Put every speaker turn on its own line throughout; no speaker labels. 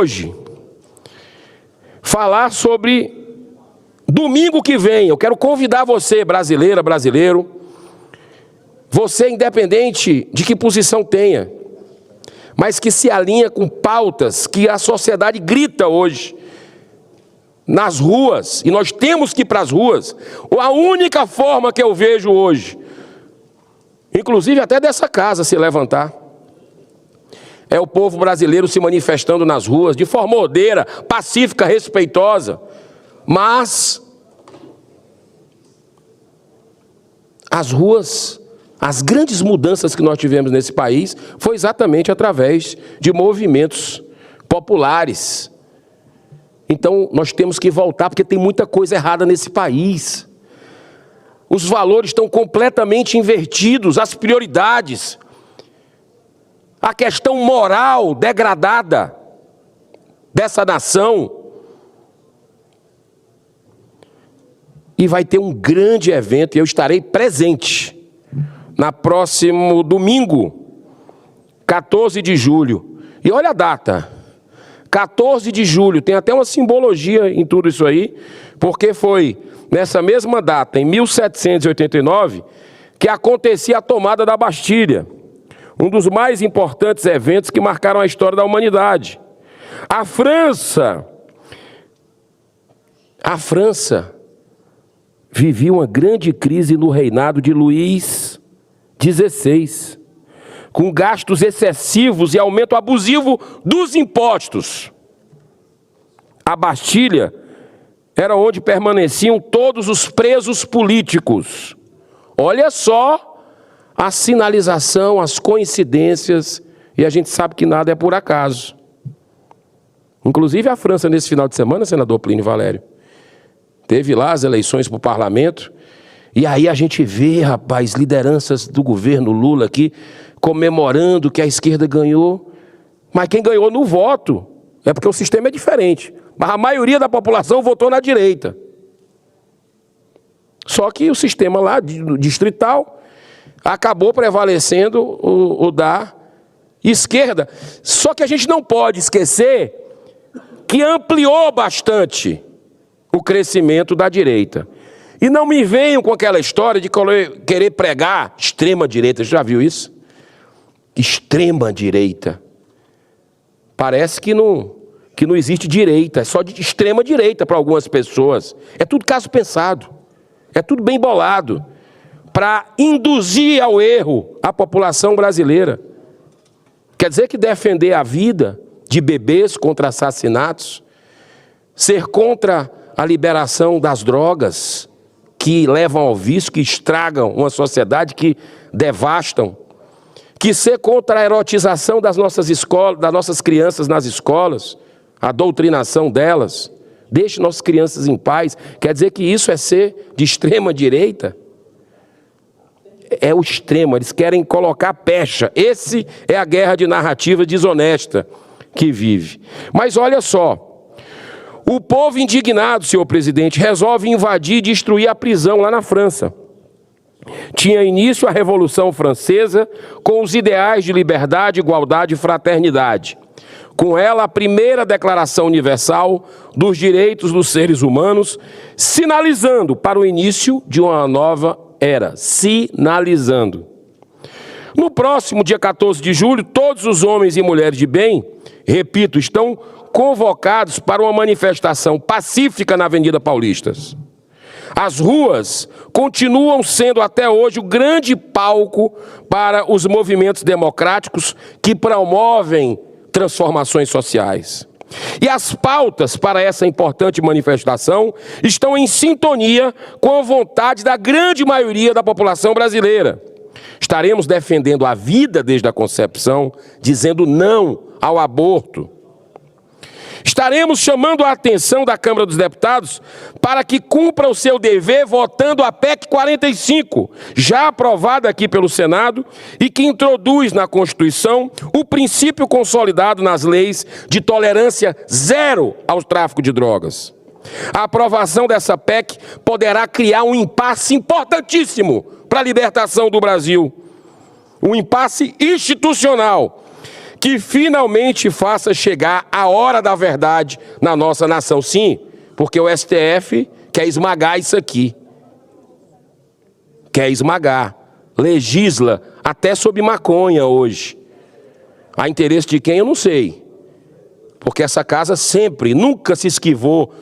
hoje falar sobre domingo que vem. Eu quero convidar você, brasileira, brasileiro, você independente de que posição tenha, mas que se alinha com pautas que a sociedade grita hoje nas ruas, e nós temos que ir para as ruas. A única forma que eu vejo hoje, inclusive até dessa casa se levantar, é o povo brasileiro se manifestando nas ruas, de forma ordeira, pacífica, respeitosa. Mas as ruas, as grandes mudanças que nós tivemos nesse país, foi exatamente através de movimentos populares. Então, nós temos que voltar, porque tem muita coisa errada nesse país. Os valores estão completamente invertidos, as prioridades. A questão moral degradada dessa nação. E vai ter um grande evento, e eu estarei presente na próximo domingo, 14 de julho. E olha a data, 14 de julho, tem até uma simbologia em tudo isso aí, porque foi nessa mesma data, em 1789, que acontecia a tomada da Bastilha. Um dos mais importantes eventos que marcaram a história da humanidade. A França vivia uma grande crise no reinado de Luís XVI, com gastos excessivos e aumento abusivo dos impostos. A Bastilha era onde permaneciam todos os presos políticos. Olha só a sinalização, as coincidências, e a gente sabe que nada é por acaso. Inclusive a França, nesse final de semana, senador Plínio Valério, teve lá as eleições para o parlamento, e aí a gente vê, rapaz, lideranças do governo Lula aqui, comemorando que a esquerda ganhou, mas quem ganhou no voto, é porque o sistema é diferente, mas a maioria da população votou na direita. Só que o sistema lá, distrital, acabou prevalecendo o da esquerda. Só que a gente não pode esquecer que ampliou bastante o crescimento da direita. E não me venham com aquela história de querer pregar extrema-direita. Já viu isso? Extrema-direita. Parece que não existe direita, é só de extrema-direita para algumas pessoas. É tudo caso pensado, é tudo bem bolado, para induzir ao erro a população brasileira. Quer dizer que defender a vida de bebês contra assassinatos, ser contra a liberação das drogas, que levam ao vício, que estragam uma sociedade, que devastam, que ser contra a erotização das nossas escolas, das nossas crianças nas escolas, a doutrinação delas, deixe nossas crianças em paz, quer dizer que isso é ser de extrema direita? É o extremo, eles querem colocar pecha. Esse é a guerra de narrativa desonesta que vive. Mas olha só, o povo indignado, senhor presidente, resolve invadir e destruir a prisão lá na França. Tinha início a Revolução Francesa com os ideais de liberdade, igualdade e fraternidade. Com ela, a primeira Declaração Universal dos Direitos dos Seres Humanos, sinalizando para o início de uma nova era, sinalizando. No próximo dia 14 de julho, todos os homens e mulheres de bem, repito, estão convocados para uma manifestação pacífica na Avenida Paulista. As ruas continuam sendo até hoje o grande palco para os movimentos democráticos que promovem transformações sociais. E as pautas para essa importante manifestação estão em sintonia com a vontade da grande maioria da população brasileira. Estaremos defendendo a vida desde a concepção, dizendo não ao aborto. Estaremos chamando a atenção da Câmara dos Deputados para que cumpra o seu dever votando a PEC 45, já aprovada aqui pelo Senado, e que introduz na Constituição o princípio consolidado nas leis de tolerância zero ao tráfico de drogas. A aprovação dessa PEC poderá criar um impasse importantíssimo para a libertação do Brasil, um impasse institucional, que finalmente faça chegar a hora da verdade na nossa nação. Sim, porque o STF quer esmagar isso aqui. Quer esmagar. Legisla até sobre maconha hoje. A interesse de quem eu não sei. Porque essa casa sempre, nunca se esquivou,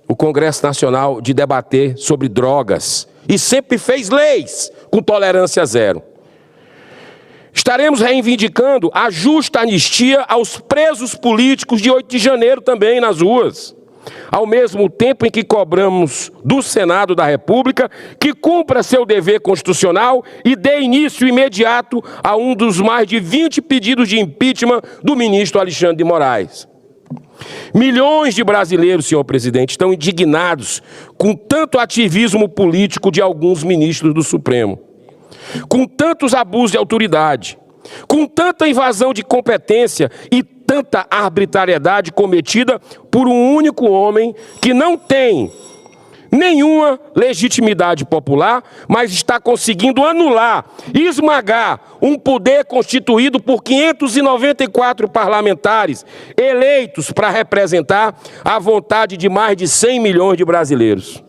o Congresso Nacional, de debater sobre drogas. E sempre fez leis com tolerância zero. Estaremos reivindicando a justa anistia aos presos políticos de 8 de janeiro também nas ruas. Ao mesmo tempo em que cobramos do Senado da República que cumpra seu dever constitucional e dê início imediato a um dos mais de 20 pedidos de impeachment do ministro Alexandre de Moraes. Milhões de brasileiros, senhor presidente, estão indignados com tanto ativismo político de alguns ministros do Supremo, com tantos abusos de autoridade, com tanta invasão de competência e tanta arbitrariedade cometida por um único homem que não tem nenhuma legitimidade popular, mas está conseguindo anular e esmagar um poder constituído por 594 parlamentares eleitos para representar a vontade de mais de 100 milhões de brasileiros.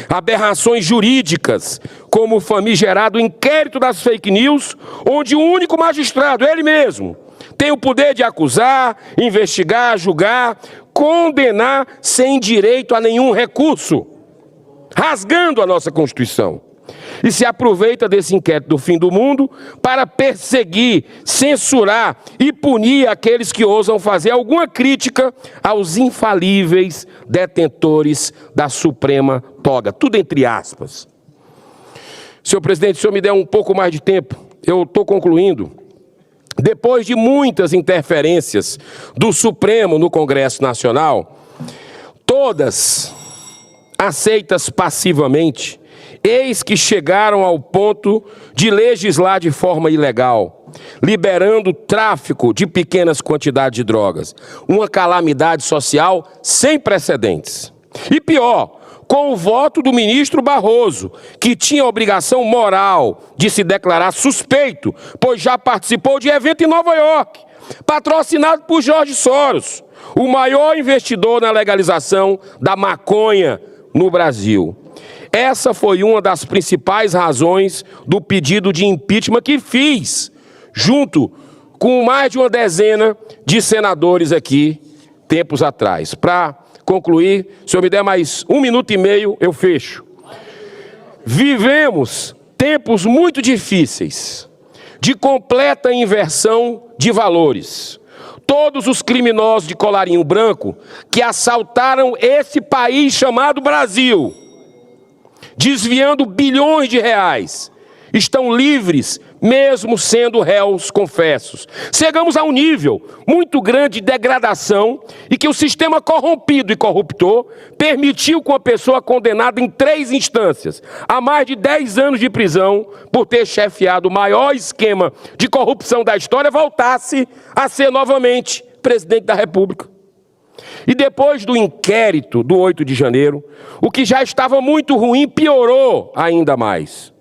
Aberrações jurídicas, como o famigerado inquérito das fake news, onde o único magistrado, ele mesmo, tem o poder de acusar, investigar, julgar, condenar sem direito a nenhum recurso, rasgando a nossa Constituição. E se aproveita desse inquérito do fim do mundo para perseguir, censurar e punir aqueles que ousam fazer alguma crítica aos infalíveis detentores da Suprema Toga. Tudo entre aspas. Senhor presidente, se o senhor me der um pouco mais de tempo, eu estou concluindo. Depois de muitas interferências do Supremo no Congresso Nacional, todas aceitas passivamente, eis que chegaram ao ponto de legislar de forma ilegal, liberando o tráfico de pequenas quantidades de drogas. Uma calamidade social sem precedentes. E pior, com o voto do ministro Barroso, que tinha a obrigação moral de se declarar suspeito, pois já participou de evento em Nova York, patrocinado por George Soros, o maior investidor na legalização da maconha no Brasil. Essa foi uma das principais razões do pedido de impeachment que fiz, junto com mais de uma dezena de senadores aqui, tempos atrás. Para concluir, se o senhor me der mais 1 minuto e meio, eu fecho. Vivemos tempos muito difíceis, de completa inversão de valores. Todos os criminosos de colarinho branco que assaltaram esse país chamado Brasil, desviando bilhões de reais, estão livres, mesmo sendo réus confessos. Chegamos a um nível muito grande de degradação e que o sistema corrompido e corruptor permitiu que uma pessoa condenada em 3 instâncias a mais de 10 anos de prisão por ter chefiado o maior esquema de corrupção da história voltasse a ser novamente presidente da República. E depois do inquérito do 8 de janeiro, o que já estava muito ruim piorou ainda mais.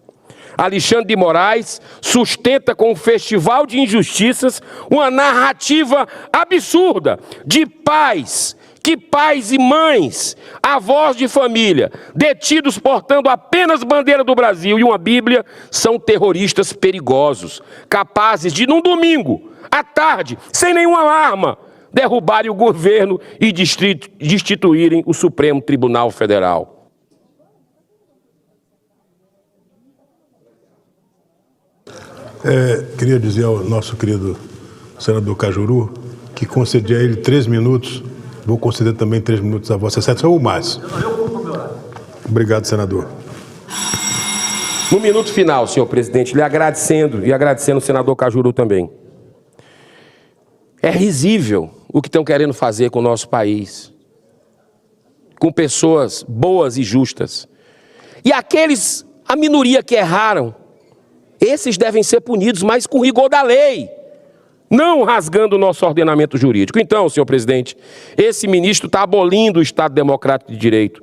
Alexandre de Moraes sustenta com um festival de injustiças uma narrativa absurda de pais, que pais e mães, avós de família, detidos portando apenas bandeira do Brasil e uma Bíblia, são terroristas perigosos, capazes de, num domingo, à tarde, sem nenhuma arma, derrubarem o governo e destituírem o Supremo Tribunal Federal.
Queria dizer ao nosso querido senador Cajuru que concedi a ele 3 minutos, vou conceder também 3 minutos a Vossa Excelência, ou mais. Obrigado, senador.
No minuto final, senhor presidente, lhe agradecendo e agradecendo o senador Cajuru também. É risível o que estão querendo fazer com o nosso país, com pessoas boas e justas. E aqueles, a minoria que erraram, esses devem ser punidos, mas com rigor da lei, não rasgando o nosso ordenamento jurídico. Então, senhor presidente, esse ministro está abolindo o Estado Democrático de Direito,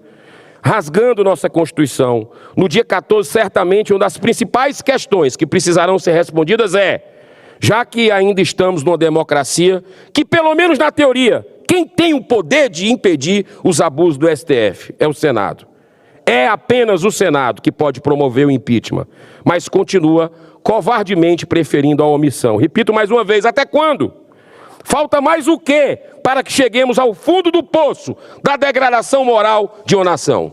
rasgando nossa Constituição. No dia 14, certamente, uma das principais questões que precisarão ser respondidas é: Já que ainda estamos numa democracia que, pelo menos na teoria, quem tem o poder de impedir os abusos do STF é o Senado. É apenas o Senado que pode promover o impeachment, mas continua covardemente preferindo a omissão. Repito mais uma vez, até quando? Falta mais o quê para que cheguemos ao fundo do poço da degradação moral de uma nação?